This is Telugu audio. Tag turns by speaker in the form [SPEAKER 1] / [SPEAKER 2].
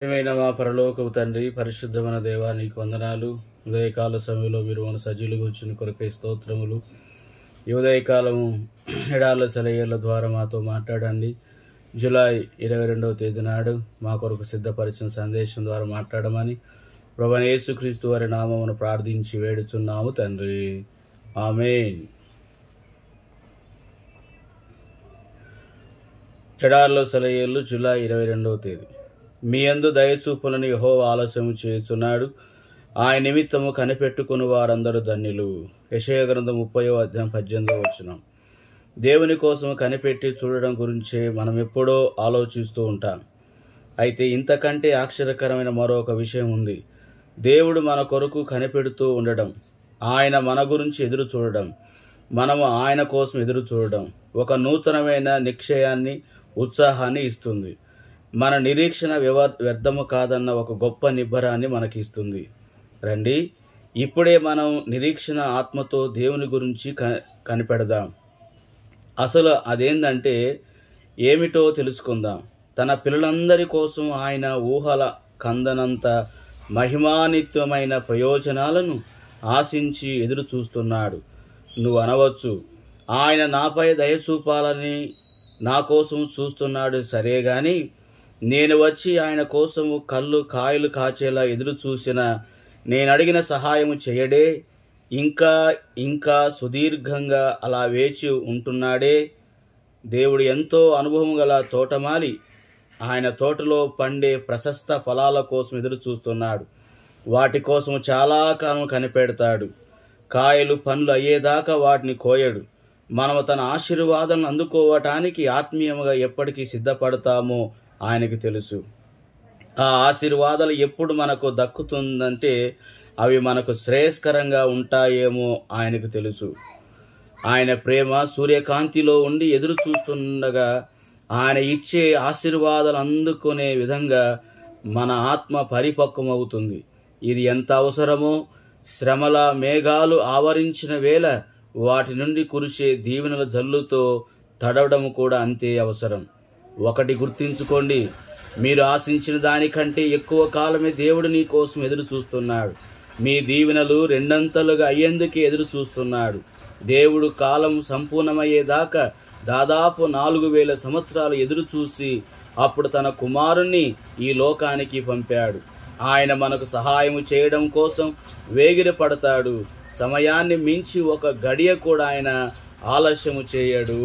[SPEAKER 1] ప్రియమైన మా పరలోకపు తండ్రి, పరిశుద్ధమైన దేవా, నీకు వందనాలు. ఉదయకాల సమయంలో మీరు మన సజీలుగా వచ్చిన కొరకై స్తోత్రములు. ఈ ఉదయకాలము ఎడార్ల సెలయేళ్ల ద్వారా మాతో మాట్లాడండి. జూలై 22వ తేదీ నాడు మా కొరకు సిద్ధపరిచిన సందేశం ద్వారా మాట్లాడమని ప్రభువైన యేసుక్రీస్తు వారి నామమును ప్రార్థించి వేడుచున్నాము తండ్రి, ఆమేన్. ఎడార్ల సెలయేళ్లు జూలై 22వ తేదీ. మీ యందు దయచూపులని యెహోవా ఆలస్యము చేయుచున్నాడు, ఆయన నిమిత్తము కనిపెట్టుకుని వారందరూ ధన్యులు. యెషయా గ్రంథం 30వ అధ్యాయం 18వ వచనం. దేవుని కోసం కనిపెట్టి చూడడం గురించే మనం ఎప్పుడో ఆలోచిస్తూ ఉంటాం. అయితే ఇంతకంటే ఆశ్చర్యకరమైన మరొక విషయం ఉంది. దేవుడు మన కొరకు కనిపెడుతూ ఉండడం, ఆయన మన గురించి ఎదురు చూడడం, మనము ఆయన కోసం ఎదురు చూడడం ఒక నూతనమైన నిశ్చయాన్ని, ఉత్సాహాన్ని ఇస్తుంది. మన నిరీక్షణ వ్యర్థము కాదన్న ఒక గొప్ప నిబ్బరాన్ని మనకిస్తుంది. రండి, ఇప్పుడే మనం నిరీక్షణ ఆత్మతో దేవుని గురించి కనిపెడదాం. అసలు అదేంటంటే ఏమిటో తెలుసుకుందాం. తన పిల్లలందరి కోసం ఆయన ఊహల కందనంత మహిమాన్వితమైన ప్రయోజనాలను ఆశించి ఎదురు చూస్తున్నాడు. నువ్వు అనవచ్చు, ఆయన నాపై దయ చూపాలని నా కోసం చూస్తున్నాడు, సరే గాని నేను వచ్చి ఆయన కోసము కళ్ళు కాయలు కాచేలా ఎదురు చూసిన నేను అడిగిన సహాయము చేయడే? ఇంకా ఇంకా సుదీర్ఘంగా అలా వేచి ఉంటున్నాడే? దేవుడు ఎంతో అనుభవం గల తోటమాలి ఆయన తోటలో పండే ప్రశస్త ఫలాల కోసం ఎదురు చూస్తున్నాడు. వాటి కోసం చాలా కాలం కనిపెడతాడు. కాయలు పండ్లు అయ్యేదాకా వాటిని కోయడు. మనము తన ఆశీర్వాదాలను అందుకోవటానికి ఆత్మీయంగా ఎప్పటికీ సిద్ధపడతామో ఆయనకు తెలుసు. ఆ ఆశీర్వాదాలు ఎప్పుడు మనకు దక్కుతుందంటే అవి మనకు శ్రేయస్కరంగా ఉంటాయేమో ఆయనకు తెలుసు. ఆయన ప్రేమ సూర్యకాంతిలో ఉండి ఎదురు చూస్తుండగా ఆయన ఇచ్చే ఆశీర్వాదాలు అందుకునే విధంగా మన ఆత్మ పరిపక్వమవుతుంది. ఇది ఎంత అవసరమో శ్రమల మేఘాలు ఆవరించిన వేళ వాటి నుండి కురిసే దీవెనల జల్లుతో తడవడం కూడా అంతే అవసరం. ఒకటి గుర్తుంచుకోండి, మీరు ఆశించిన దానికంటే ఎక్కువ కాలమే దేవుడు నీ కోసం ఎదురు చూస్తున్నాడు. మీ దీవెనలు రెండంతలుగా అయ్యేందుకే ఎదురు చూస్తున్నాడు. దేవుడు కాలం సంపూర్ణమయ్యేదాకా దాదాపు 4000 సంవత్సరాలు ఎదురు చూసి అప్పుడు తన కుమారుణ్ణి ఈ లోకానికి పంపాడు. ఆయన మనకు సహాయం చేయడం కోసం వేగిర పడతాడు. సమయాన్ని మించి ఒక గడియ కూడా ఆయన ఆలస్యము చేయడు.